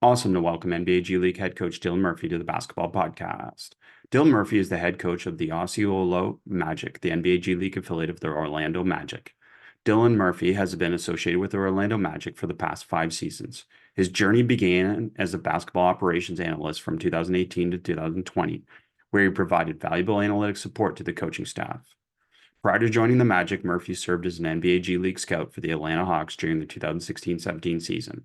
Awesome to welcome NBA G League head coach Dylan Murphy to the basketball podcast. Dylan Murphy is the head coach of the Osceola Magic, the NBA G League affiliate of the Orlando Magic. Dylan Murphy has been associated with the Orlando Magic for the past 5 seasons. His journey began as a basketball operations analyst from 2018 to 2020, where he provided valuable analytic support to the coaching staff. Prior to joining the Magic, Murphy served as an NBA G League scout for the Atlanta Hawks during the 2016-17 season.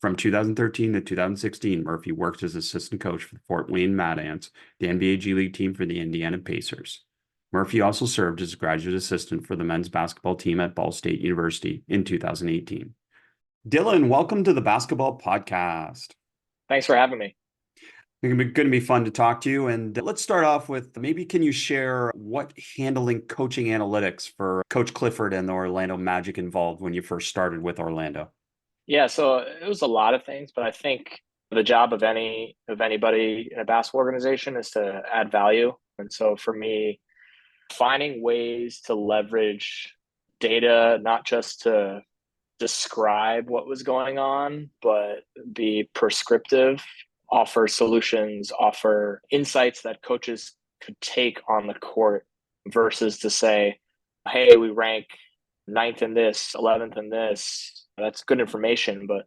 From 2013 to 2016, Murphy worked as assistant coach for the Fort Wayne Mad Ants, the NBA G League team for the Indiana Pacers. Murphy also served as a graduate assistant for the men's basketball team at Ball State University in 2018. Dylan, welcome to the basketball podcast. Thanks for having me. It's going to be fun to talk to you. And let's start off with maybe can you share what handling coaching analytics for Coach Clifford and the Orlando Magic involved when you first started with Orlando? Yeah, so it was a lot of things, but I think the job of anybody in a basketball organization is to add value. And so for me, finding ways to leverage data, not just to describe what was going on, but be prescriptive, offer solutions, offer insights that coaches could take on the court versus to say, hey, we rank ninth in this, 11th in this. That's good information, but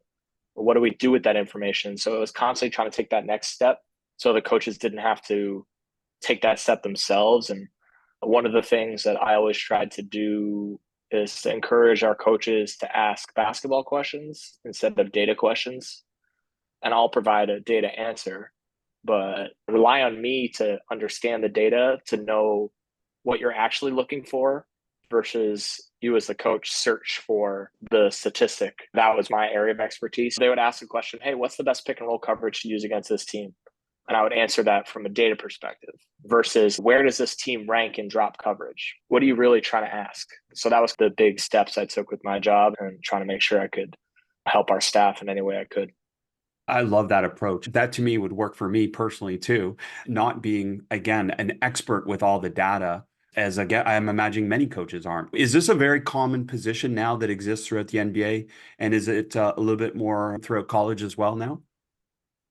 what do we do with that information? So it was constantly trying to take that next step so the coaches didn't have to take that step themselves. And one of the things that I always tried to do is to encourage our coaches to ask basketball questions instead of data questions. And I'll provide a data answer, but rely on me to understand the data, to know what you're actually looking for versus you as the coach search for the statistic. That was my area of expertise. They would ask the question, hey, what's the best pick and roll coverage to use against this team? And I would answer that from a data perspective versus where does this team rank in drop coverage? What are you really trying to ask? So that was the big steps I took with my job and trying to make sure I could help our staff in any way I could. I love that approach. That to me would work for me personally too. Not being, again, an expert with all the data, as again, I'm imagining many coaches aren't. Is this a very common position now that exists throughout the NBA? And is it a little bit more throughout college as well now?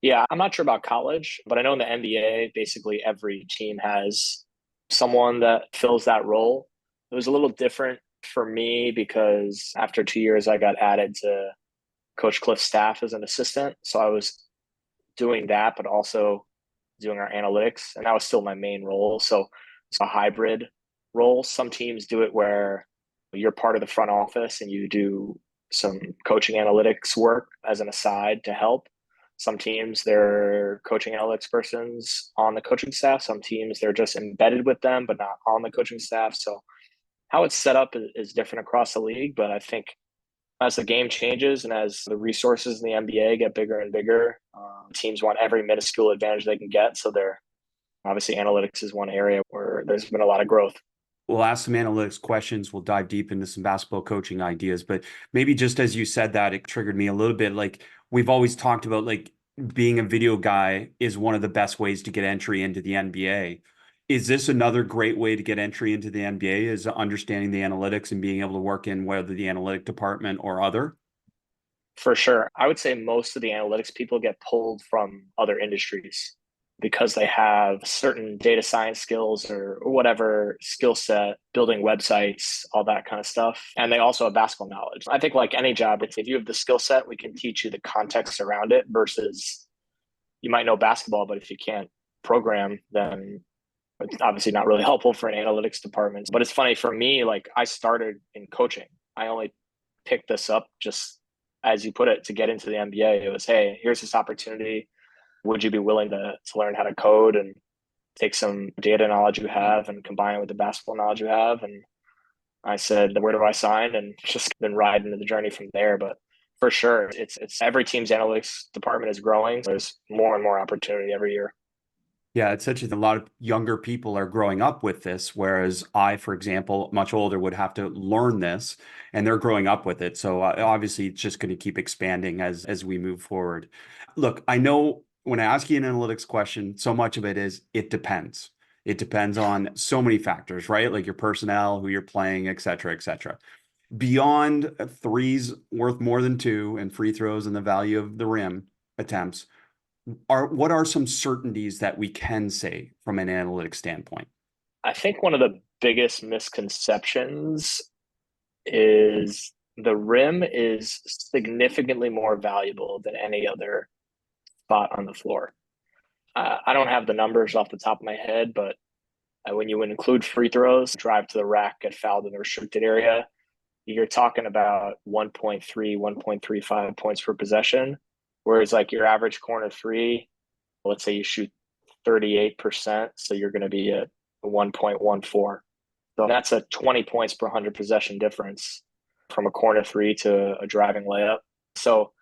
Yeah, I'm not sure about college, but I know in the NBA, basically every team has someone that fills that role. It was a little different for me because after 2 years, I got added to Coach Cliff's staff as an assistant. So I was doing that, but also doing our analytics. And that was still my main role. So it's a hybrid role. Some teams do it where you're part of the front office and you do some coaching analytics work as an aside to help. Some teams, they're coaching analytics persons on the coaching staff. Some teams, they're just embedded with them, but not on the coaching staff. So how it's set up is different across the league. But I think as the game changes and as the resources in the NBA get bigger and bigger, teams want every minuscule advantage they can get. So they're obviously analytics is one area where there's been a lot of growth. We'll ask some analytics questions. We'll dive deep into some basketball coaching ideas. But maybe just as you said that, it triggered me a little bit. Like we've always talked about, like being a video guy is one of the best ways to get entry into the NBA. Is this another great way to get entry into the NBA? Is understanding the analytics and being able to work in whether the analytic department or other? For sure. I would say most of the analytics people get pulled from other industries because they have certain data science skills or whatever skill set, building websites, all that kind of stuff. And they also have basketball knowledge. I think like any job, if you have the skill set, we can teach you the context around it versus you might know basketball, but if you can't program, then it's obviously not really helpful for an analytics department. But it's funny for me, like I started in coaching. I only picked this up just as you put it to get into the NBA. It was, hey, here's this opportunity. Would you be willing to learn how to code and take some data knowledge you have and combine it with the basketball knowledge you have? And I said, where do I sign? And just been riding the journey from there. But for sure, it's every team's analytics department is growing. There's more and more opportunity every year. Yeah, it's such a lot of younger people are growing up with this, whereas I, for example, much older, would have to learn this, and they're growing up with it. So obviously, it's just going to keep expanding as we move forward. Look, I know when I ask you an analytics question, so much of it is it depends. It depends on so many factors, right? Like your personnel, who you're playing, et cetera, et cetera. Beyond threes worth more than two and free throws and the value of the rim, attempts, what are some certainties that we can say from an analytics standpoint? I think one of the biggest misconceptions is the rim is significantly more valuable than any other spot on the floor. I don't have the numbers off the top of my head, but when you would include free throws, drive to the rack, get fouled in the restricted area, you're talking about 1.3, 1.35 points per possession. Whereas like your average corner three, let's say you shoot 38%, so you're going to be at 1.14. So that's a 20 points per 100 possession difference from a corner three to a driving layup. So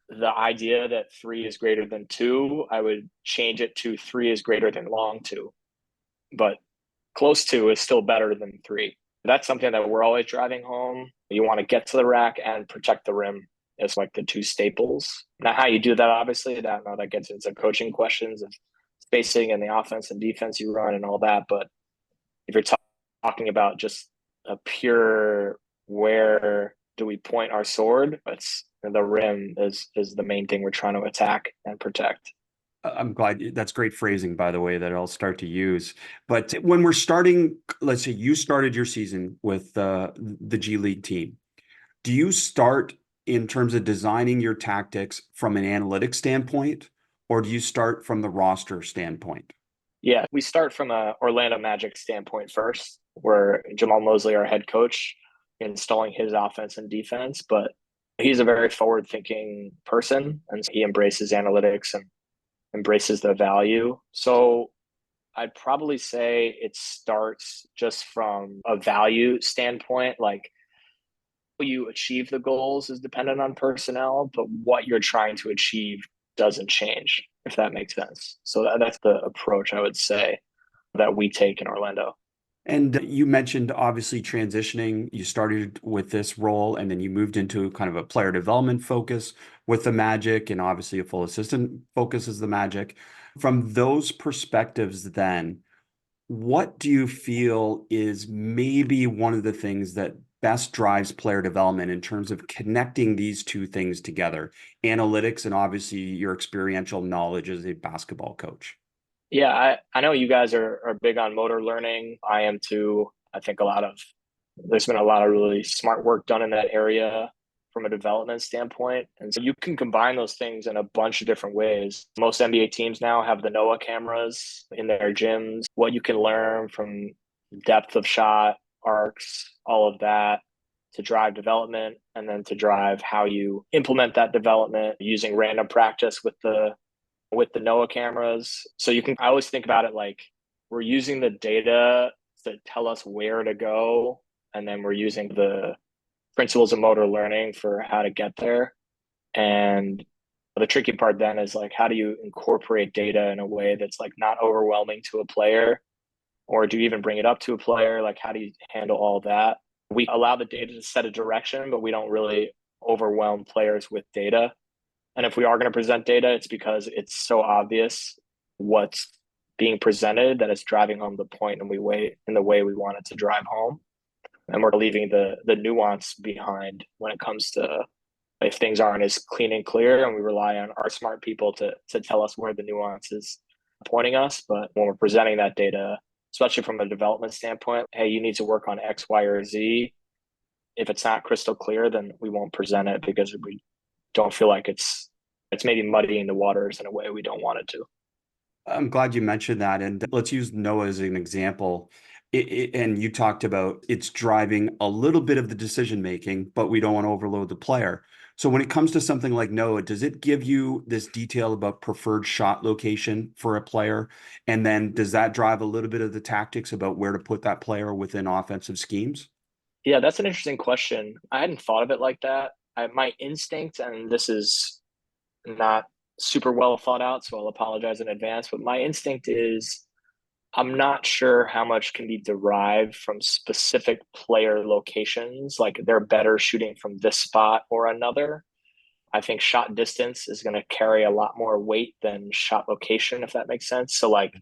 the idea that three is greater than two, I would change it to three is greater than long two. But close to is still better than three. That's something that we're always driving home. You want to get to the rack and protect the rim as like the two staples. Now, how you do that, obviously, that gets into coaching questions of spacing and the offense and defense you run and all that. But if you're talking about just a pure where do we point our sword, it's the rim is the main thing we're trying to attack and protect. I'm glad that's great phrasing, by the way, that I'll start to use. But when we're starting, let's say you started your season with the G League team. Do you start in terms of designing your tactics from an analytics standpoint, or do you start from the roster standpoint? Yeah, we start from a Orlando Magic standpoint first, where Jamal Mosley, our head coach, installing his offense and defense, but he's a very forward-thinking person, and he embraces analytics and embraces the value. So I'd probably say it starts just from a value standpoint. Like you achieve the goals is dependent on personnel, but what you're trying to achieve doesn't change, if that makes sense. So that's the approach I would say that we take in Orlando. And you mentioned obviously transitioning. You started with this role and then you moved into kind of a player development focus with the Magic, and obviously a full assistant focus is the Magic. From those perspectives, then, what do you feel is maybe one of the things that best drives player development in terms of connecting these two things together, analytics and obviously your experiential knowledge as a basketball coach? Yeah, I know you guys are big on motor learning. I am too. I think there's been a lot of really smart work done in that area from a development standpoint. And so you can combine those things in a bunch of different ways. Most NBA teams now have the NOAA cameras in their gyms. What you can learn from depth of shot, arcs, all of that to drive development, and then to drive how you implement that development using random practice with the NOAA cameras. So I always think about it like we're using the data to tell us where to go, and then we're using the principles of motor learning for how to get there. And the tricky part then is like, how do you incorporate data in a way that's like not overwhelming to a player, or do you even bring it up to a player? Like, how do you handle all that? We allow the data to set a direction, but we don't really overwhelm players with data. And if we are going to present data, it's because it's so obvious what's being presented that it's driving home the point in the way we want it to drive home. And we're leaving the nuance behind when it comes to if things aren't as clean and clear, and we rely on our smart people to tell us where the nuance is pointing us. But when we're presenting that data, especially from a development standpoint, hey, you need to work on X, Y, or Z. If it's not crystal clear, then we won't present it because we don't feel like it's maybe muddying the waters in a way we don't want it to. I'm glad you mentioned that. And let's use Noah as an example. And you talked about it's driving a little bit of the decision making, but we don't want to overload the player. So when it comes to something like Noah, does it give you this detail about preferred shot location for a player? And then does that drive a little bit of the tactics about where to put that player within offensive schemes? Yeah, that's an interesting question. I hadn't thought of it like that. My instinct, and this is not super well thought out, so I'll apologize in advance, but my instinct is I'm not sure how much can be derived from specific player locations. Like they're better shooting from this spot or another. I think shot distance is going to carry a lot more weight than shot location, if that makes sense. So, like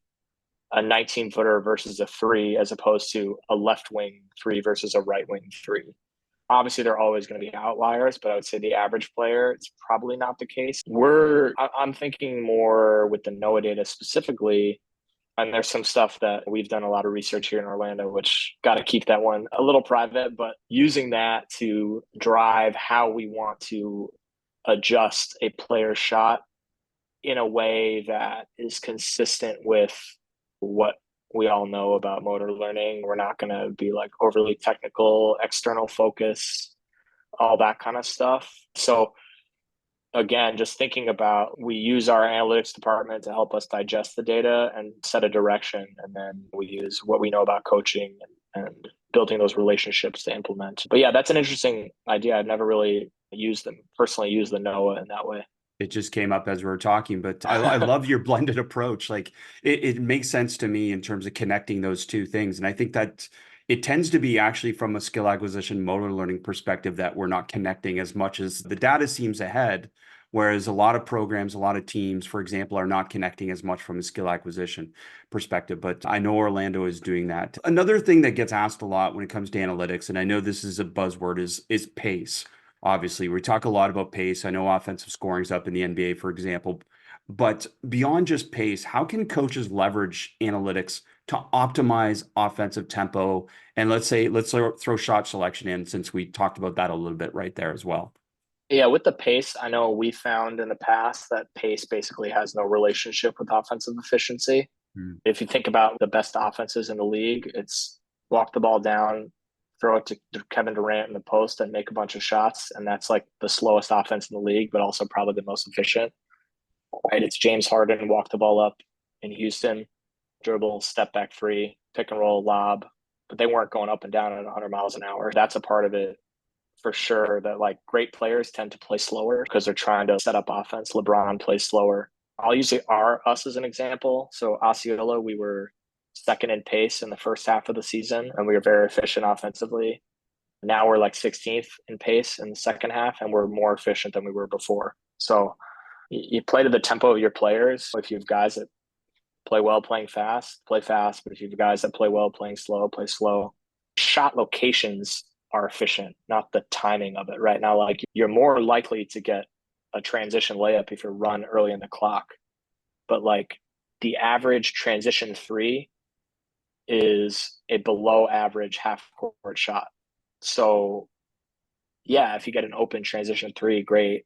a 19 footer versus a three, as opposed to a left wing three versus a right wing three. Obviously, there are always going to be outliers, but I would say the average player, it's probably not the case. I'm thinking more with the NOAA data specifically, and there's some stuff that we've done a lot of research here in Orlando, which got to keep that one a little private, but using that to drive how we want to adjust a player's shot in a way that is consistent with what we all know about motor learning. We're not going to be like overly technical, external focus, all that kind of stuff. So again, just thinking about, we use our analytics department to help us digest the data and set a direction. And then we use what we know about coaching and building those relationships to implement. But yeah, that's an interesting idea. I've never really personally used the NOAA in that way. It just came up as we were talking, but I love your blended approach. Like it makes sense to me in terms of connecting those two things. And I think that it tends to be actually from a skill acquisition, motor learning perspective that we're not connecting as much as the data seems ahead. Whereas a lot of programs, a lot of teams, for example, are not connecting as much from a skill acquisition perspective. But I know Orlando is doing that. Another thing that gets asked a lot when it comes to analytics, and I know this is a buzzword, is pace. Obviously, we talk a lot about pace. I know offensive scoring is up in the NBA, for example. But beyond just pace, how can coaches leverage analytics to optimize offensive tempo? And let's throw shot selection in, since we talked about that a little bit right there as well. Yeah, with the pace, I know we found in the past that pace basically has no relationship with offensive efficiency. Mm. If you think about the best offenses in the league, it's walk the ball down, throw it to Kevin Durant in the post and make a bunch of shots. And that's like the slowest offense in the league, but also probably the most efficient. Right? It's James Harden, walk the ball up in Houston, dribble, step back three, pick and roll, lob. But they weren't going up and down at 100 miles an hour. That's a part of it for sure, that like great players tend to play slower because they're trying to set up offense. LeBron plays slower. I'll use us as an example. So Osceola, we were second in pace in the first half of the season, and we were very efficient offensively. Now we're like 16th in pace in the second half, and we're more efficient than we were before. So you play to the tempo of your players. If you have guys that play well playing fast, play fast. But if you have guys that play well playing slow, play slow. Shot locations are efficient, not the timing of it. Right now, like you're more likely to get a transition layup if you run early in the clock. But like the average transition three is a below average half court shot. So yeah, if you get an open transition three, great.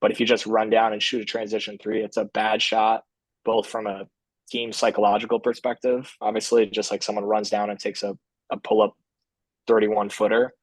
But if you just run down and shoot a transition three, it's a bad shot, both from a team psychological perspective. Obviously, just like someone runs down and takes a pull up 31 footer,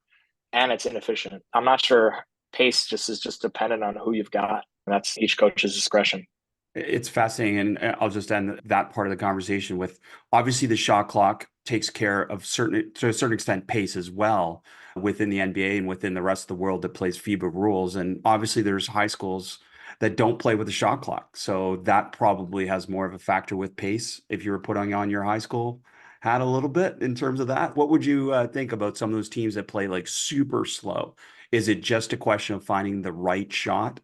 and it's inefficient. I'm not sure. Pace is just dependent on who you've got. And that's each coach's discretion. It's fascinating. And I'll just end that part of the conversation with, obviously the shot clock takes care of to a certain extent, pace as well within the NBA and within the rest of the world that plays FIBA rules. And obviously there's high schools that don't play with the shot clock. So that probably has more of a factor with pace if you were putting on your high school hat a little bit in terms of that. What would you think about some of those teams that play like super slow? Is it just a question of finding the right shot?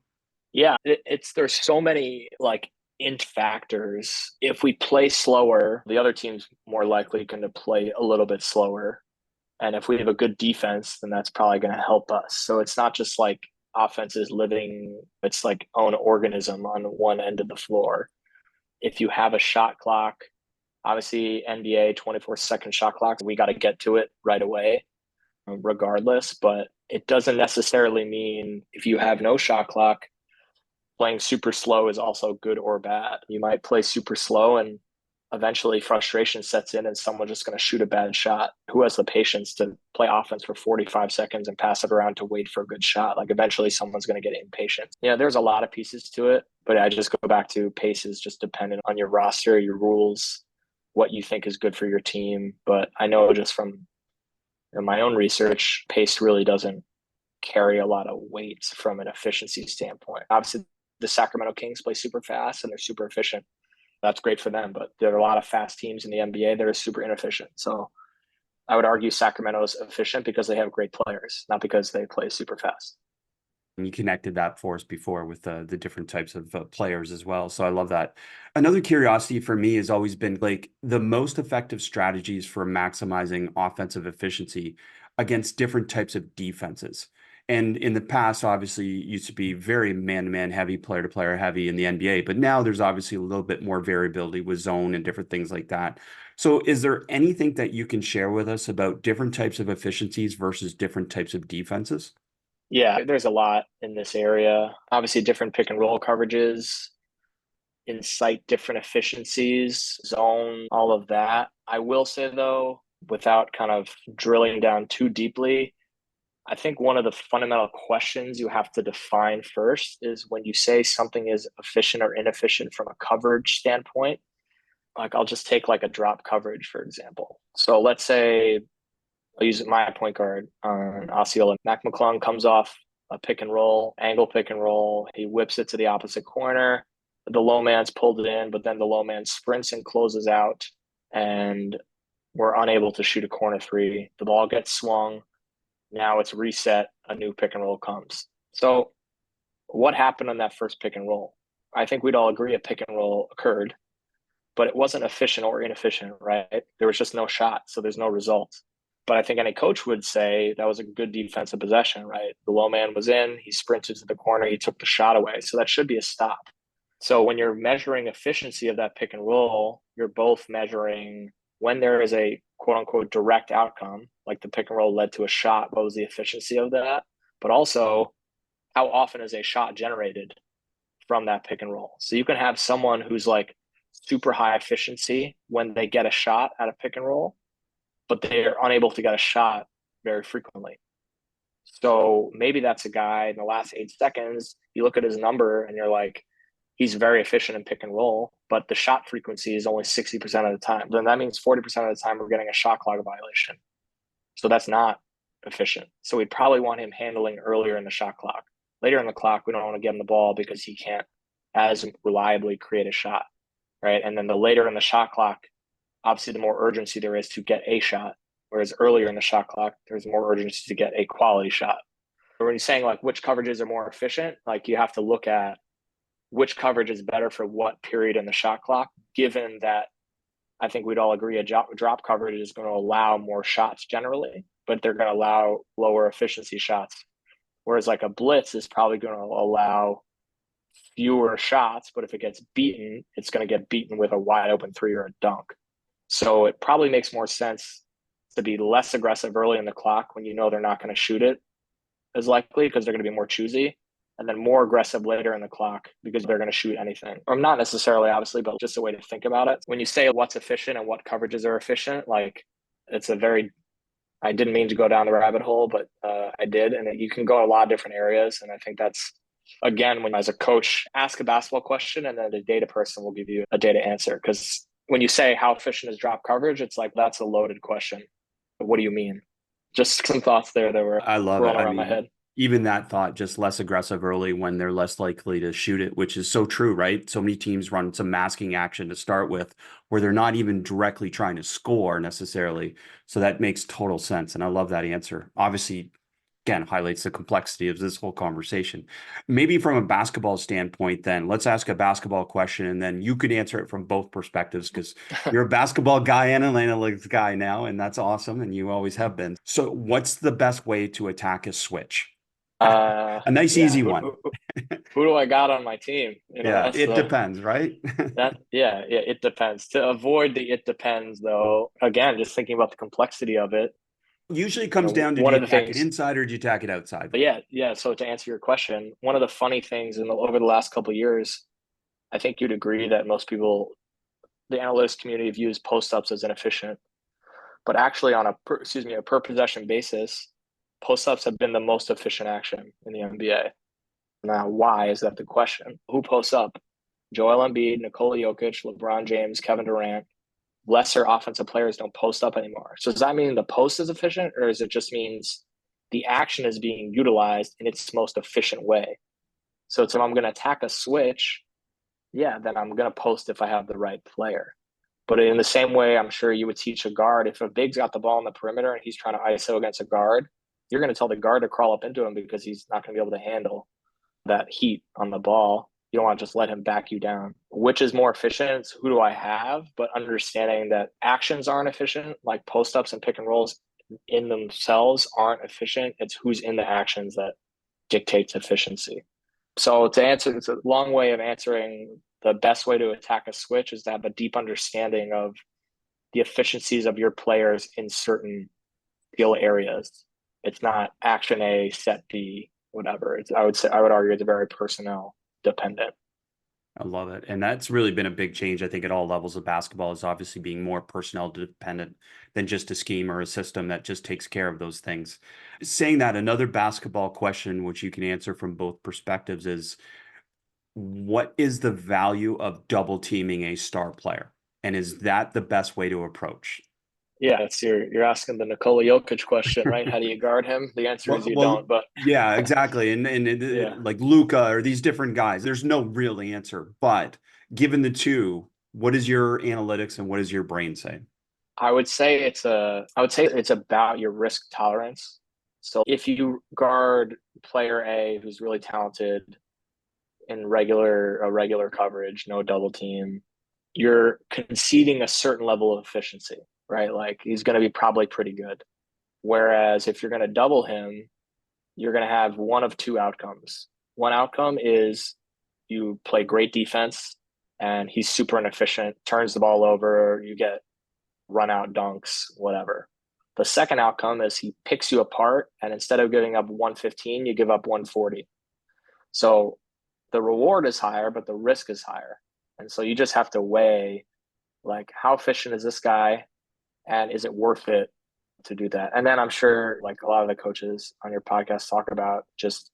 Yeah, there's so many like int factors. If we play slower, the other team's more likely going to play a little bit slower. And if we have a good defense, then that's probably going to help us. So it's not just like offense is living, it's like own organism on one end of the floor. If you have a shot clock, obviously NBA 24-second shot clock, we got to get to it right away, regardless. But it doesn't necessarily mean if you have no shot clock, playing super slow is also good or bad. You might play super slow and eventually frustration sets in and someone's just going to shoot a bad shot. Who has the patience to play offense for 45 seconds and pass it around to wait for a good shot? Like eventually someone's going to get impatient. Yeah, there's a lot of pieces to it, but I just go back to pace is just dependent on your roster, your rules, what you think is good for your team. But I know just from my own research, pace really doesn't carry a lot of weight from an efficiency standpoint. Obviously, the Sacramento Kings play super fast and they're super efficient. That's great for them, but there are a lot of fast teams in the NBA that are super inefficient. So I would argue Sacramento's efficient because they have great players, not because they play super fast. And you connected that for us before with the different types of players as well. So I love that. Another curiosity for me has always been like the most effective strategies for maximizing offensive efficiency. against different types of defenses. And in the past, obviously, it used to be very man-to-man heavy, player-to-player heavy in the NBA, but now there's obviously a little bit more variability with zone and different things like that. So is there anything that you can share with us about different types of efficiencies versus different types of defenses? Yeah, there's a lot in this area. Obviously, different pick and roll coverages incite different efficiencies, zone, all of that. I will say, though, without kind of drilling down too deeply, I think one of the fundamental questions you have to define first is when you say something is efficient or inefficient from a coverage standpoint. Like I'll just take like a drop coverage, for example. So let's say I'll use my point guard on Osceola. Mac McClung comes off a pick and roll, angle pick and roll. He whips it to the opposite corner. The low man's pulled it in, but then the low man sprints and closes out, and we're unable to shoot a corner three. The ball gets swung. Now it's reset. A new pick and roll comes. So what happened on that first pick and roll? I think we'd all agree a pick and roll occurred, but it wasn't efficient or inefficient, right? There was just no shot, so there's no result. But I think any coach would say that was a good defensive possession, right? The low man was in, he sprinted to the corner, he took the shot away. So that should be a stop. So when you're measuring efficiency of that pick and roll, you're both measuring when there is a quote unquote direct outcome, like the pick and roll led to a shot, what was the efficiency of that? But also, how often is a shot generated from that pick and roll? So you can have someone who's like super high efficiency when they get a shot at a pick and roll, but they're unable to get a shot very frequently. So maybe that's a guy in the last 8 seconds, you look at his number and you're like, he's very efficient in pick and roll, but the shot frequency is only 60% of the time. Then that means 40% of the time we're getting a shot clock violation. So that's not efficient. So we'd probably want him handling earlier in the shot clock. Later in the clock, we don't want to give him the ball because he can't as reliably create a shot, right? And then the later in the shot clock, obviously the more urgency there is to get a shot, whereas earlier in the shot clock, there's more urgency to get a quality shot. But when you're saying like which coverages are more efficient, like you have to look at which coverage is better for what period in the shot clock, given that I think we'd all agree a drop coverage is going to allow more shots generally, but they're going to allow lower efficiency shots. Whereas like a blitz is probably going to allow fewer shots, but if it gets beaten, it's going to get beaten with a wide open three or a dunk. So it probably makes more sense to be less aggressive early in the clock when you know they're not going to shoot it as likely because they're going to be more choosy, and then more aggressive later in the clock because they're going to shoot anything. Or not necessarily, obviously, but just a way to think about it. When you say what's efficient and what coverages are efficient, like it's a very, I didn't mean to go down the rabbit hole, but I did. And you can go a lot of different areas. And I think that's, again, when as a coach, ask a basketball question and then the data person will give you a data answer. Because when you say how efficient is drop coverage, it's like, that's a loaded question. What do you mean? Just some thoughts there that were I love rolling it. I around my mean, head. even that thought, just less aggressive early when they're less likely to shoot it, which is so true, right? So many teams run some masking action to start with where they're not even directly trying to score necessarily. So that makes total sense. And I love that answer. Obviously, again, highlights the complexity of this whole conversation. Maybe from a basketball standpoint, then let's ask a basketball question and then you could answer it from both perspectives because you're a basketball guy and an analytics guy now, and that's awesome. And you always have been. So what's the best way to attack a switch? A nice, Yeah. easy one. Who do I got on my team? Yeah, That's it depends, right? it depends. To avoid the it depends though, again, just thinking about the complexity of it. Usually comes down to do One you of the attack it things, inside or do you attack it outside? but yeah. So to answer your question, one of the funny things over the last couple of years, I think you'd agree that most people, the analytics community, views post ups as inefficient, but actually on a per possession basis, post ups have been the most efficient action in the NBA. Now, why is that the question? Who posts up? Joel Embiid, Nikola Jokic, LeBron James, Kevin Durant. Lesser offensive players don't post up anymore. So does that mean the post is efficient, or does it just means the action is being utilized in its most efficient way? So if I'm going to attack a switch, yeah, then I'm going to post if I have the right player. But in the same way, I'm sure you would teach a guard, if a big's got the ball on the perimeter and he's trying to ISO against a guard, you're going to tell the guard to crawl up into him because he's not going to be able to handle that heat on the ball. You don't want to just let him back you down. Which is more efficient? Who do I have? But understanding that actions aren't efficient, like post-ups and pick and rolls, in themselves aren't efficient. It's who's in the actions that dictates efficiency. So to answer, it's a long way of answering. The best way to attack a switch is to have a deep understanding of the efficiencies of your players in certain skill areas. It's not action A, set B, whatever. I would argue it's very personnel dependent. I love it. And that's really been a big change, I think, at all levels of basketball, is obviously being more personnel dependent than just a scheme or a system that just takes care of those things. Saying that, another basketball question, which you can answer from both perspectives, is what is the value of double teaming a star player? And is that the best way to approach? Yeah, you're asking the Nikola Jokic question, right? How do you guard him? The answer is you Well, don't. But yeah, exactly. yeah, Like Luca or these different guys, there's no real answer. But given the two, what is your analytics and what does your brain say? I would say it's about your risk tolerance. So if you guard player A who's really talented in regular coverage, no double team, you're conceding a certain level of efficiency, right? Like he's going to be probably pretty good. Whereas if you're going to double him, you're going to have one of two outcomes. One outcome is you play great defense and he's super inefficient, turns the ball over, you get run out dunks, whatever. The second outcome is he picks you apart, and instead of giving up 115, you give up 140. So the reward is higher, but the risk is higher. And so you just have to weigh like how efficient is this guy and is it worth it to do that? And then I'm sure like a lot of the coaches on your podcast talk about just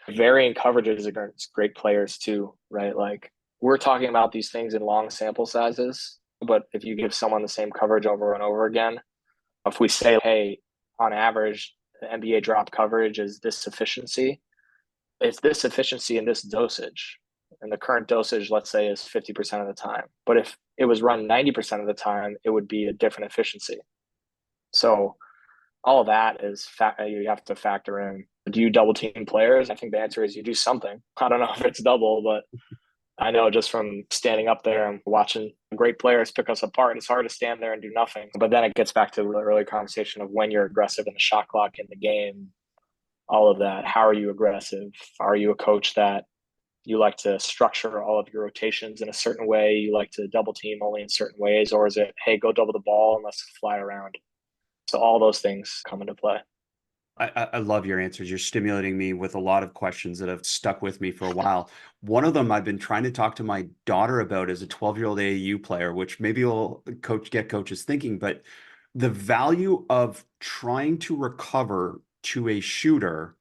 varying coverages against great players too, right? Like we're talking about these things in long sample sizes, but if you give someone the same coverage over and over again, if we say, hey, on average, the NBA drop coverage is this efficiency, it's this efficiency in this dosage. And the current dosage, let's say, is 50% of the time. But if it was run 90% of the time, it would be a different efficiency. So all of that is you have to factor in. Do you double team players? I think the answer is you do something. I don't know if it's double, but I know just from standing up there and watching great players pick us apart, it's hard to stand there and do nothing. But then it gets back to the early conversation of when you're aggressive in the shot clock in the game, all of that. How are you aggressive? Are you a coach that you like to structure all of your rotations in a certain way? You like to double team only in certain ways? Or is it, hey, go double the ball and let's fly around? So all those things come into play. I love your answers. You're stimulating me with a lot of questions that have stuck with me for a while. One of them I've been trying to talk to my daughter about as a 12-year-old AAU player, which maybe will get coaches thinking, but the value of trying to recover to a shooter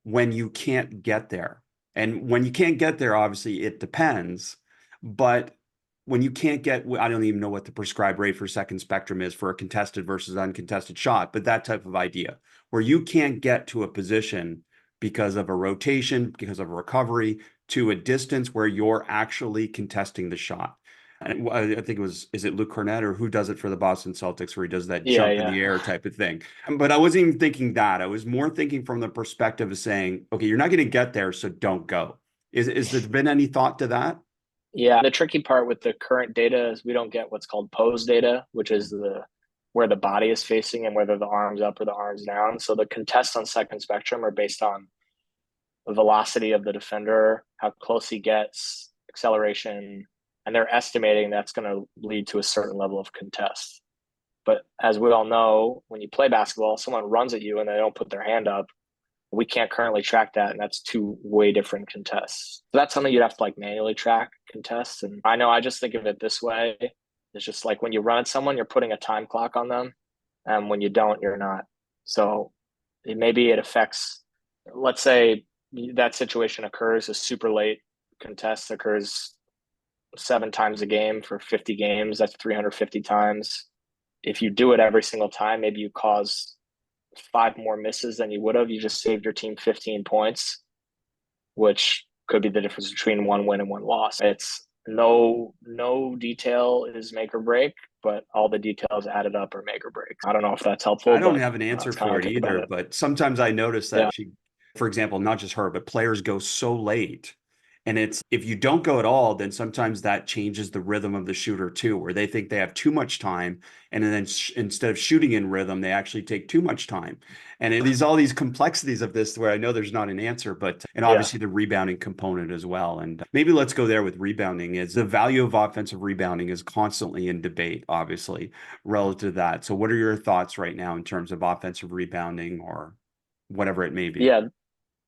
when you can't get there. And when you can't get there, obviously it depends. But when you can't get, I don't even know what the prescribed rate for second spectrum is for a contested versus uncontested shot, but that type of idea where you can't get to a position because of a rotation, because of a recovery, to a distance where you're actually contesting the shot. And I think it was, is it Luke Cornett or who does it for the Boston Celtics where he does that Yeah, jump in yeah. the air type of thing? But I wasn't even thinking that. I was more thinking from the perspective of saying, okay, you're not going to get there, so don't go. Is there been any thought to that? Yeah, the tricky part with the current data is we don't get what's called pose data, which is the where the body is facing and whether the arms up or the arms down. So the contests on second spectrum are based on the velocity of the defender, how close he gets, acceleration, and they're estimating that's going to lead to a certain level of contest. But as we all know, when you play basketball, someone runs at you and they don't put their hand up. We can't currently track that, and that's two way different contests. So that's something you'd have to like manually track contests. And I know I just think of it this way. It's just like when you run at someone, you're putting a time clock on them. And when you don't, you're not. So maybe it affects, let's say that situation occurs, a super late contest occurs 7 times a game for 50 games. That's 350 times. If you do it every single time, maybe you cause 5 more misses than you would have. You just saved your team 15 points, which could be the difference between one win and one loss. It's no detail is make or break, but all the details added up are make or break. I don't know if that's helpful, I don't but have an answer that's kind of how for I it think about either, it. but sometimes I notice Yeah. that for example, not just her, but players go so late And it's if you don't go at all, then sometimes that changes the rhythm of the shooter too, where they think they have too much time, and then instead of shooting in rhythm, they actually take too much time. And these all these complexities of this, where I know there's not an answer, but and Yeah. obviously the rebounding component as well. And maybe let's go there with rebounding. Is the value of offensive rebounding is constantly in debate, obviously, relative to that. So, what are your thoughts right now in terms of offensive rebounding or whatever it may be? Yeah.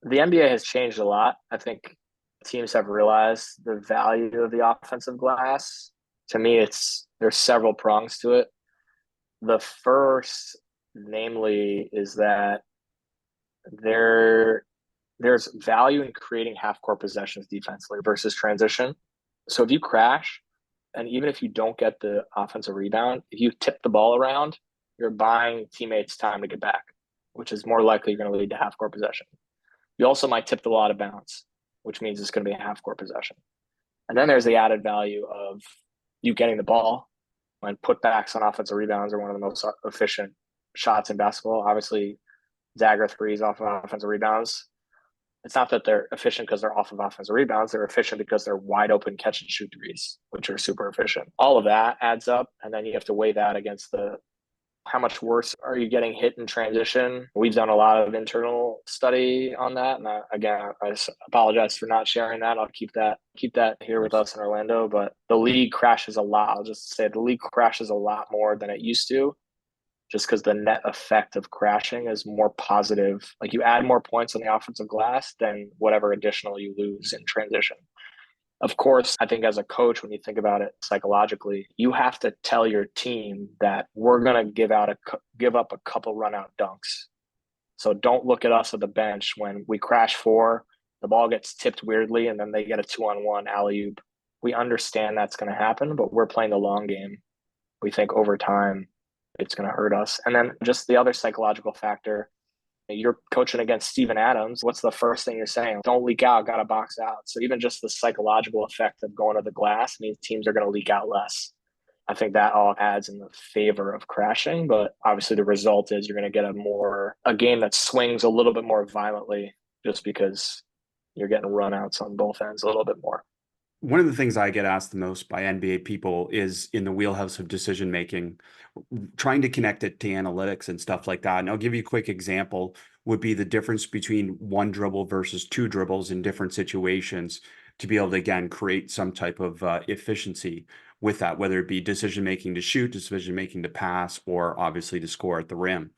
The NBA has changed a lot. I think teams have realized the value of the offensive glass. To me, there's several prongs to it. The first, namely, is that there there's value in creating half court possessions defensively versus transition. So if you crash, and even if you don't get the offensive rebound, if you tip the ball around, you're buying teammates time to get back, which is more likely going to lead to half court possession. You also might tip the ball out of bounds, which means it's going to be a half court possession. And then there's the added value of you getting the ball when putbacks on offensive rebounds are one of the most efficient shots in basketball. Obviously, dagger threes off of offensive rebounds. It's not that they're efficient because they're off of offensive rebounds. They're efficient because they're wide open catch and shoot threes, which are super efficient. All of that adds up. And then you have to weigh that against the how much worse are you getting hit in transition? We've done a lot of internal study on that. And again, I apologize for not sharing that. I'll keep that Of here with course. us in Orlando. But the league crashes a lot. I'll just say the league crashes a lot more than it used to, just because the net effect of crashing is more positive. Like you add more points on the offensive glass than whatever additional you lose in transition. Of course, I think as a coach, when you think about it psychologically, you have to tell your team that we're going to give up a couple run out dunks. So don't look at us at the bench when we crash four, the ball gets tipped weirdly, and then they get a 2-on-1 alley oop. We understand that's going to happen, but we're playing the long game. We think over time it's going to hurt us. And then just the other psychological factor, you're coaching against Steven Adams. What's the first thing you're saying? Don't leak out, got to box out. So even just the psychological effect of going to the glass means teams are going to leak out less. I think that all adds in the favor of crashing, but obviously the result is you're going to get a game that swings a little bit more violently just because you're getting runouts on both ends a little bit more. One of the things I get asked the most by NBA people is in the wheelhouse of decision making, trying to connect it to analytics and stuff like that. And I'll give you a quick example would be the difference between one dribble versus two dribbles in different situations to be able to, again, create some type of efficiency with that, whether it be decision making to shoot, decision making to pass, or obviously to score at the rim.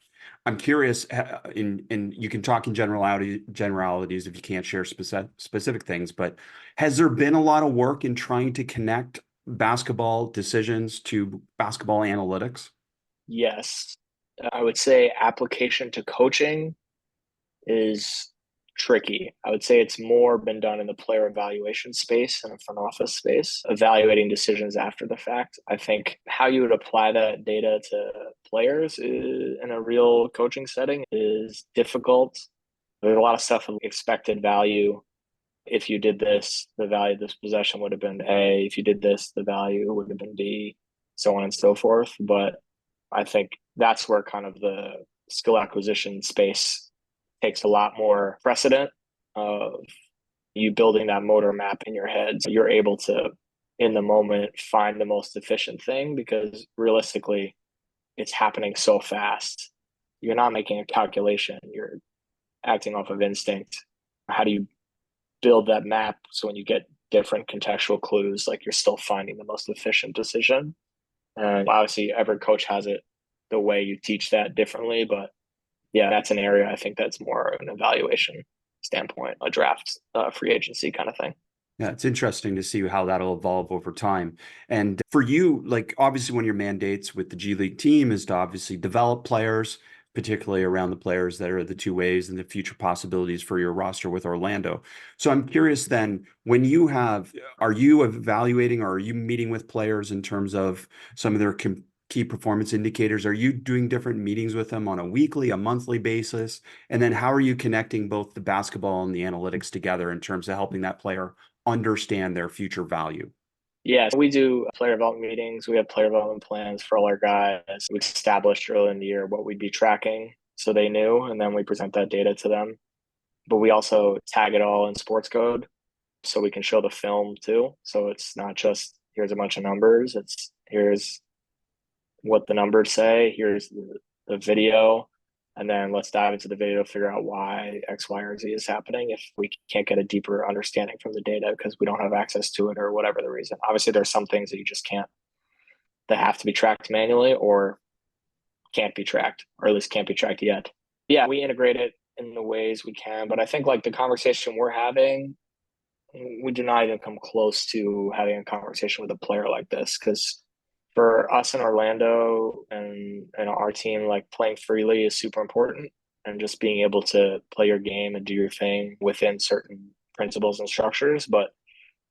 I'm curious, in you can talk in generalities if you can't share specific things, but has there been a lot of work in trying to connect basketball decisions to basketball analytics? Yes. I would say application to coaching is tricky. I would say it's more been done in the player evaluation space and a front office space, evaluating decisions after the fact. I think how you would apply that data to players in a real coaching setting is difficult. There's a lot of stuff of expected value. If you did this, the value of this possession would have been A. If you did this, the value would have been B, so on and so forth. But I think that's where kind of the skill acquisition space takes a lot more precedent of you building that motor map in your head. So you're able to, in the moment, find the most efficient thing because realistically, it's happening so fast. You're not making a calculation, you're acting off of instinct. How do you build that map so when you get different contextual clues, like you're still finding the most efficient decision? And obviously, every coach has it the way you teach that differently, but yeah, that's an area I think that's more an evaluation standpoint, a draft, free agency kind of thing. Yeah, it's interesting to see how that'll evolve over time. And for you, like obviously one of your mandates with the G League team is to obviously develop players, particularly around the players that are the two ways and the future possibilities for your roster with Orlando. So I'm curious then, when you are you evaluating or are you meeting with players in terms of some of their key performance indicators? Are you doing different meetings with them on a weekly, a monthly basis? And then how are you connecting both the basketball and the analytics together in terms of helping that player understand their future value? Yeah, so we do player development meetings. We have player development plans for all our guys. We established early in the year what we'd be tracking so they knew, and then we present that data to them. But we also tag it all in sports code. so we can show the film too. So it's not just here's a bunch of numbers, it's here's what the numbers say, here's the video, and then let's dive into the video to figure out why X, Y, or Z is happening if we can't get a deeper understanding from the data because we don't have access to it or whatever the reason. Obviously, there's some things that you just can't, that have to be tracked manually or can't be tracked, or at least can't be tracked yet. Yeah, we integrate it in the ways we can, but I think like the conversation we're having, we do not even come close to having a conversation with a player like this because for us in Orlando and our team, like playing freely is super important, and just being able to play your game and do your thing within certain principles and structures. But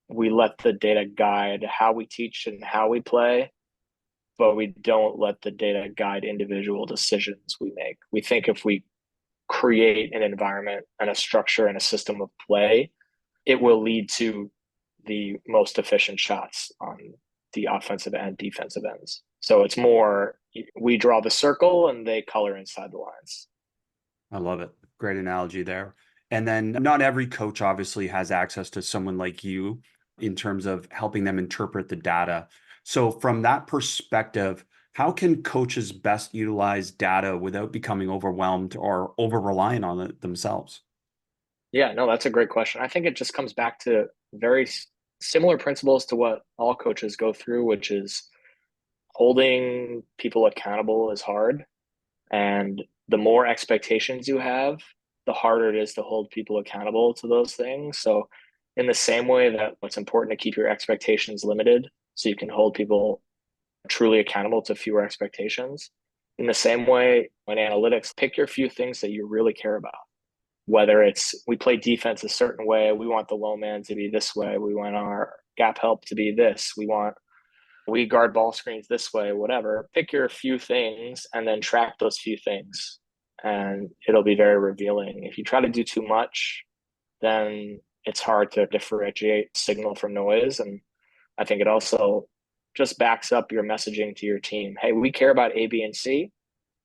we let the data guide how we teach and how we play, but we don't let the data guide individual decisions we make. We think if we create an environment and a structure and a system of play, it will lead to the most efficient shots on the offensive and defensive ends. So it's more, we draw the circle and they color inside the lines. I love it. Great analogy there. And then not every coach obviously has access to someone like you in terms of helping them interpret the data. So from that perspective, how can coaches best utilize data without becoming overwhelmed or over reliant on it themselves? Yeah, no, that's a great question. I think it just comes back to very similar principles to what all coaches go through, which is holding people accountable is hard. And the more expectations you have, the harder it is to hold people accountable to those things. So, in the same way that it's important to keep your expectations limited so you can hold people truly accountable to fewer expectations, in the same way, in analytics, pick your few things that you really care about. Whether it's we play defense a certain way, we want the low man to be this way, we want our gap help to be this, we guard ball screens this way, whatever. Pick your few things and then track those few things, and it'll be very revealing. If you try to do too much, then it's hard to differentiate signal from noise. And I think it also just backs up your messaging to your team. Hey, we care about A, B, and C.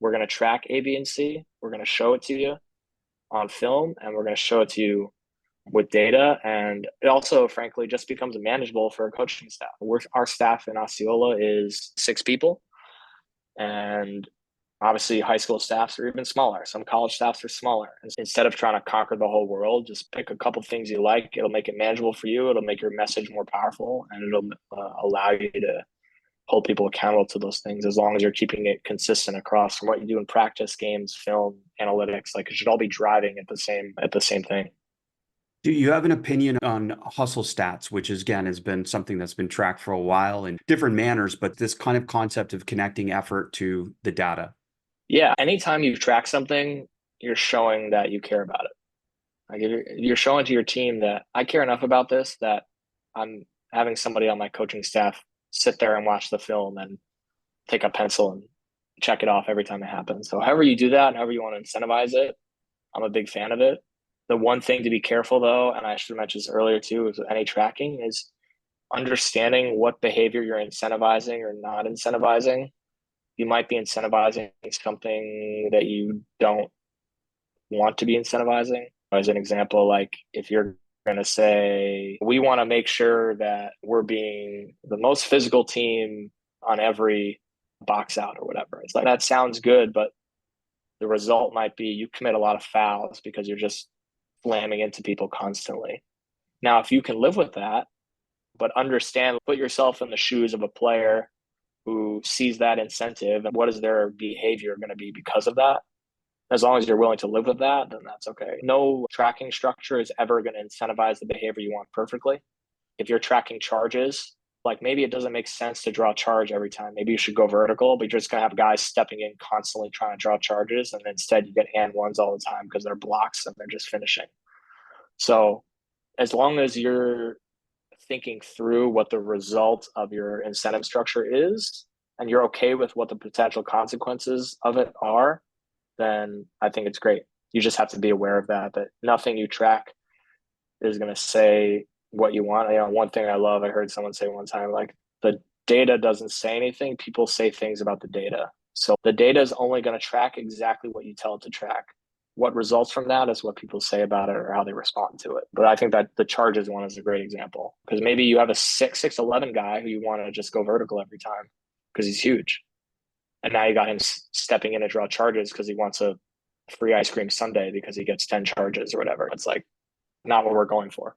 We're going to track A, B, and C. We're going to show it to you on film, and we're going to show it to you with data. And it also, frankly, just becomes manageable for a coaching staff. Our staff in Osceola is 6 people. And obviously, high school staffs are even smaller. Some college staffs are smaller. And instead of trying to conquer the whole world, just pick a couple things you like. It'll make it manageable for you. It'll make your message more powerful, and it'll allow you to hold people accountable to those things as long as you're keeping it consistent across from what you do in practice, games, film, analytics. Like it should all be driving at the same thing. Do you have an opinion on hustle stats, which is, again has been something that's been tracked for a while in different manners, but this kind of concept of connecting effort to the data? Yeah, anytime you track something, you're showing that you care about it. Like you're showing to your team that I care enough about this that I'm having somebody on my coaching staff sit there and watch the film and take a pencil and check it off every time it happens. So however you do that and however you want to incentivize it, I'm a big fan of it. The one thing to be careful though, and I should have mentioned this earlier too, with any tracking is understanding what behavior you're incentivizing or not incentivizing. You might be incentivizing something that you don't want to be incentivizing. As an example, like if you're going to say, we want to make sure that we're being the most physical team on every box out or whatever. It's like, that sounds good, but the result might be you commit a lot of fouls because you're just slamming into people constantly. Now, if you can live with that, but understand, put yourself in the shoes of a player who sees that incentive and what is their behavior going to be because of that. As long as you're willing to live with that, then that's okay. No tracking structure is ever going to incentivize the behavior you want perfectly. If you're tracking charges, like maybe it doesn't make sense to draw a charge every time. Maybe you should go vertical, but you're just going to have guys stepping in constantly trying to draw charges. And instead you get and ones all the time because they're blocks and they're just finishing. So as long as you're thinking through what the result of your incentive structure is, and you're okay with what the potential consequences of it are, then I think it's great. You just have to be aware of that nothing you track is going to say what you want. One thing I love, I heard someone say one time, like the data doesn't say anything. People say things about the data. So the data is only going to track exactly what you tell it to track. what results from that is what people say about it or how they respond to it. But I think that the charges one is a great example because maybe you have a 6'11" guy who you want to just go vertical every time because he's huge. And now you got him stepping in to draw charges because he wants a free ice cream sundae because he gets 10 charges or whatever. It's like not what we're going for.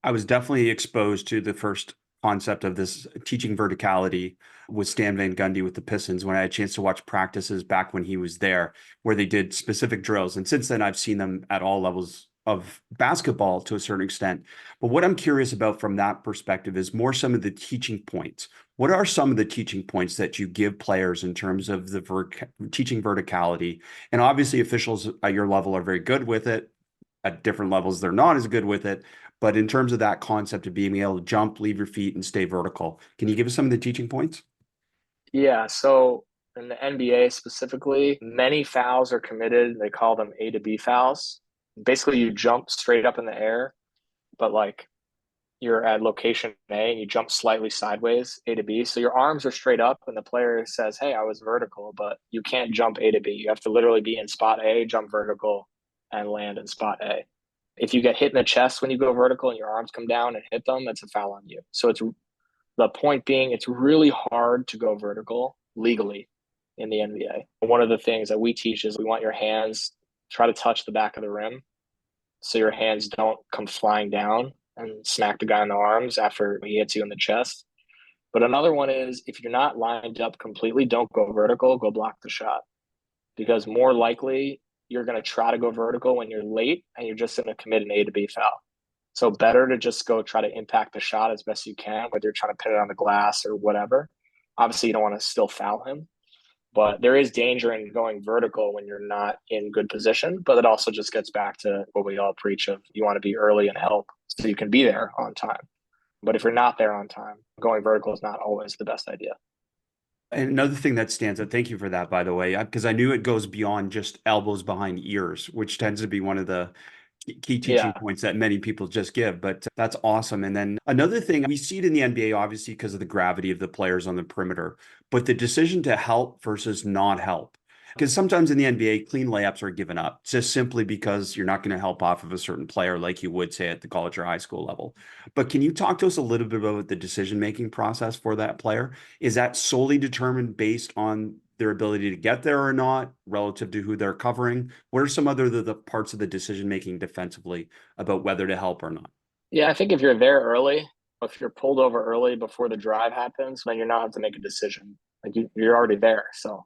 I was definitely exposed to the first concept of this teaching verticality with Stan Van Gundy with the Pistons when I had a chance to watch practices back when he was there, where they did specific drills. And since then, I've seen them at all levels of basketball to a certain extent. But what I'm curious about from that perspective is more some of the teaching points. What are some of the teaching points that you give players in terms of the teaching verticality? And obviously, officials at your level are very good with it. At different levels, they're not as good with it. But in terms of that concept of being able to jump, leave your feet, and stay vertical, can you give us some of the teaching points? Yeah. So in the NBA specifically, many fouls are committed. They call them A to B fouls. Basically, you jump straight up in the air, but like you're at location A and you jump slightly sideways, A to B. So your arms are straight up, and the player says, "Hey, I was vertical," but you can't jump A to B. You have to literally be in spot A, jump vertical, and land in spot A. If you get hit in the chest when you go vertical and your arms come down and hit them, that's a foul on you. So it's the point being, it's really hard to go vertical legally in the NBA. One of the things that we teach is we want your hands try to touch the back of the rim so your hands don't come flying down and smack the guy in the arms after he hits you in the chest. But another one is if you're not lined up completely, don't go vertical, go block the shot. Because more likely you're going to try to go vertical when you're late and you're just going to commit an A to B foul. So better to just go try to impact the shot as best you can, whether you're trying to pin it on the glass or whatever. Obviously, you don't want to still foul him, but there is danger in going vertical when you're not in good position. But it also just gets back to what we all preach of you want to be early and help so you can be there on time. But if you're not there on time, going vertical is not always the best idea. And another thing that stands out, thank you for that, by the way, because I knew it goes beyond just elbows behind ears, which tends to be one of the key teaching Yeah. points that many people just give, but that's awesome. And then another thing, we see it in the NBA, obviously, because of the gravity of the players on the perimeter, but the decision to help versus not help. Because sometimes in the NBA, clean layups are given up just simply because you're not going to help off of a certain player like you would say at the college or high school level. But can you talk to us a little bit about the decision-making process for that player? Is that solely determined based on their ability to get there or not relative to who they're covering? What are some other the parts of the decision making defensively about whether to help or not? Yeah, I think if you're there early, if you're pulled over early before the drive happens, then you're not have to make a decision. Like you're already there. So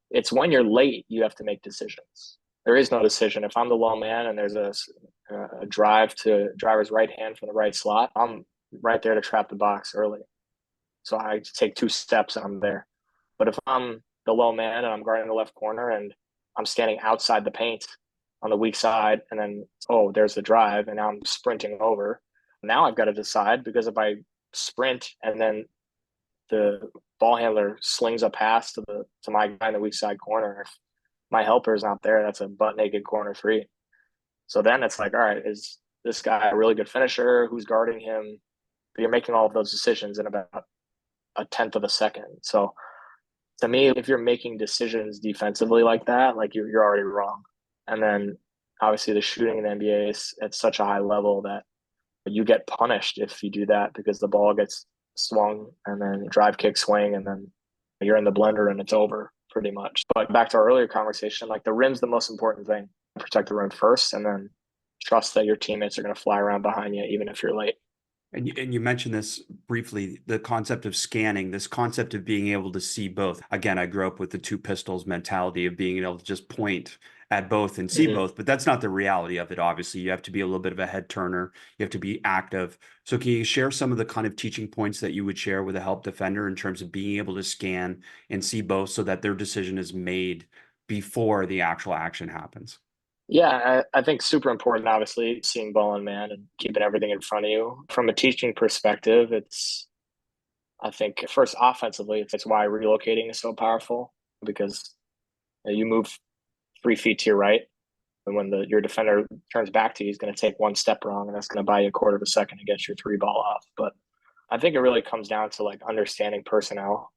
it's when you're late you have to make decisions. There is no decision. If I'm the low man and there's a drive to driver's right hand from the right slot, I'm right there to trap the box early. So I take 2 steps and I'm there. But if I'm the low man and I'm guarding the left corner and I'm standing outside the paint on the weak side, and then oh, there's the drive, and now I'm sprinting over. Now I've got to decide because if I sprint and then the ball handler slings a pass to my guy in the weak side corner, if my helper is not there, that's a butt naked corner three. So then it's like, all right, is this guy a really good finisher? Who's guarding him? But you're making all of those decisions in about a tenth of a second. So to me, if you're making decisions defensively like that, like you're already wrong. And then obviously the shooting in the NBA is at such a high level that you get punished if you do that because the ball gets swung and then drive kick swing and then you're in the blender and it's over pretty much. But back to our earlier conversation, like the rim's the most important thing. Protect the rim first and then trust that your teammates are going to fly around behind you even if you're late. And you mentioned this briefly, the concept of scanning, this concept of being able to see both. Again, I grew up with the two pistols mentality of being able to just point at both and see Mm-hmm. both, but that's not the reality of it. Obviously, you have to be a little bit of a head turner. You have to be active. So can you share some of the kind of teaching points that you would share with a help defender in terms of being able to scan and see both so that their decision is made before the actual action happens? Yeah, I think super important, obviously, seeing ball and man and keeping everything in front of you. From a teaching perspective, I think, first offensively, it's why relocating is so powerful because you move 3 feet to your right. And when your defender turns back to you, he's going to take 1 step wrong, and that's going to buy you a quarter of a second to get your three ball off. But I think it really comes down to like understanding personnel,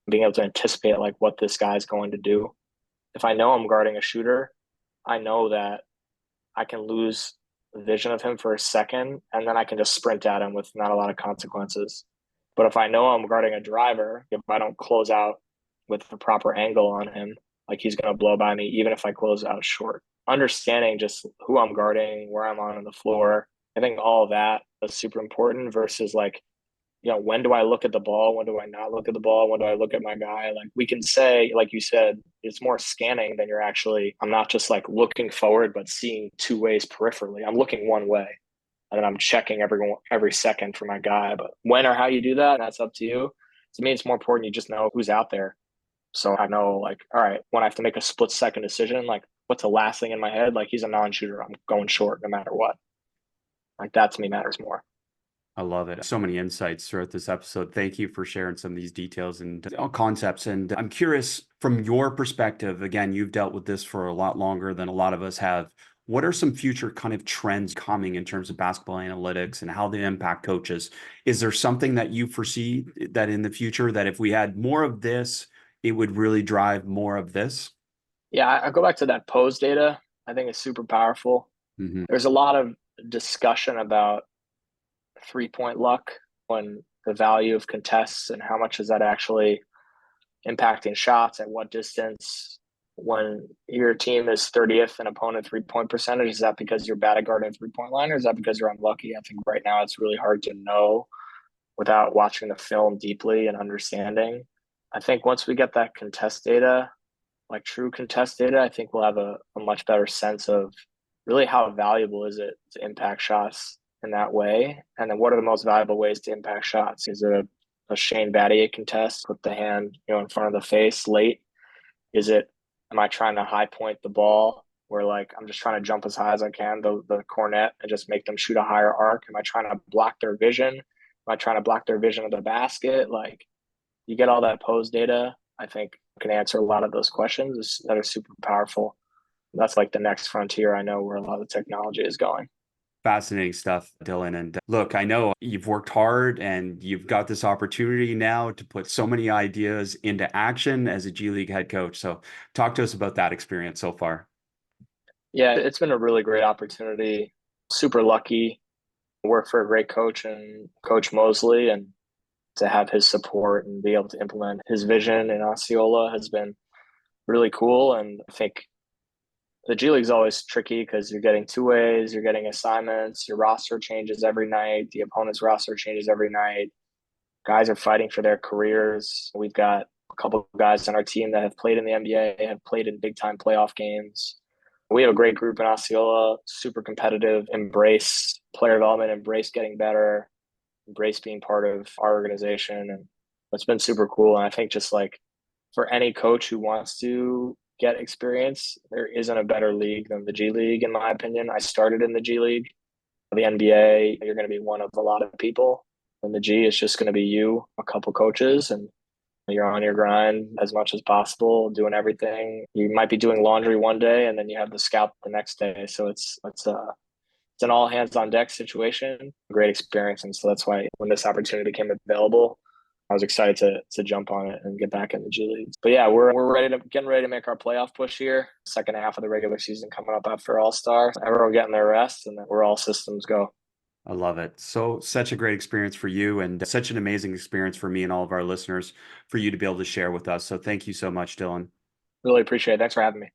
being able to anticipate like what this guy's going to do. If I know I'm guarding a shooter, I know that I can lose vision of him for a second and then I can just sprint at him with not a lot of consequences. But if I know I'm guarding a driver, if I don't close out with the proper angle on him, like he's going to blow by me, even if I close out short. Understanding just who I'm guarding, where I'm on the floor, I think all of that is super important versus like, when do I look at the ball? When do I not look at the ball? When do I look at my guy? Like we can say, like you said, it's more scanning than you're actually, I'm not just like looking forward, but seeing two ways peripherally. I'm looking one way and then I'm checking every second for my guy. But when or how you do that, that's up to you. To me, it's more important you just know who's out there. So I know, like, all right, when I have to make a split second decision, like, what's the last thing in my head? Like, he's a non shooter. I'm going short no matter what. Like, that to me matters more. I love it. So many insights throughout this episode. Thank you for sharing some of these details and concepts. And I'm curious from your perspective, again, you've dealt with this for a lot longer than a lot of us have. What are some future kind of trends coming in terms of basketball analytics and how they impact coaches? Is there something that you foresee that in the future that if we had more of this, it would really drive more of this? Yeah, I go back to that pose data. I think it's super powerful. Hmm. There's a lot of discussion about 3-point luck when the value of contests and how much is that actually impacting shots at what distance. When your team is 30th in opponent 3-point percentage, is that because you're bad at guarding 3-point line, or is that because you're unlucky? I think right now it's really hard to know without watching the film deeply and understanding. I think once we get that contest data, like true contest data, I think we'll have a much better sense of really how valuable is it to impact shots in that way. And then what are the most valuable ways to impact shots? Is it a Shane Battier contest, put the hand, in front of the face late? Is it, am I trying to high point the ball where like I'm just trying to jump as high as I can, the cornet, and just make them shoot a higher arc? Am I trying to block their vision? Am I trying to block their vision of the basket? Like you get all that pose data, I think can answer a lot of those questions that are super powerful. That's like the next frontier I know where a lot of the technology is going. Fascinating stuff, Dylan. And look, I know you've worked hard and you've got this opportunity now to put so many ideas into action as a G League head coach. So talk to us about that experience so far. Yeah, it's been a really great opportunity. Super lucky. Work for a great coach and Coach Mosley, and to have his support and be able to implement his vision in Osceola has been really cool. And I think the G League is always tricky because you're getting two ways, you're getting assignments, your roster changes every night, the opponent's roster changes every night. Guys are fighting for their careers. We've got a couple of guys on our team that have played in the NBA, have played in big time playoff games. We have a great group in Osceola, super competitive, embrace player development, embrace getting better, embrace being part of our organization. And it's been super cool. And I think just like for any coach who wants to get experience, there isn't a better league than the G League, in my opinion. I started in the G League. The NBA, you're going to be one of a lot of people. In the G, it's just going to be you, a couple coaches, and you're on your grind as much as possible, doing everything. You might be doing laundry one day, and then you have the scout the next day. So it's an all hands on deck situation. Great experience, and so that's why when this opportunity became available, I was excited to jump on it and get back in the G League. But yeah, we're getting ready to make our playoff push here. Second half of the regular season coming up after All Star. Everyone getting their rest, and then we're all systems go. I love it. So, such a great experience for you and such an amazing experience for me and all of our listeners for you to be able to share with us. So, thank you so much, Dylan. Really appreciate it. Thanks for having me.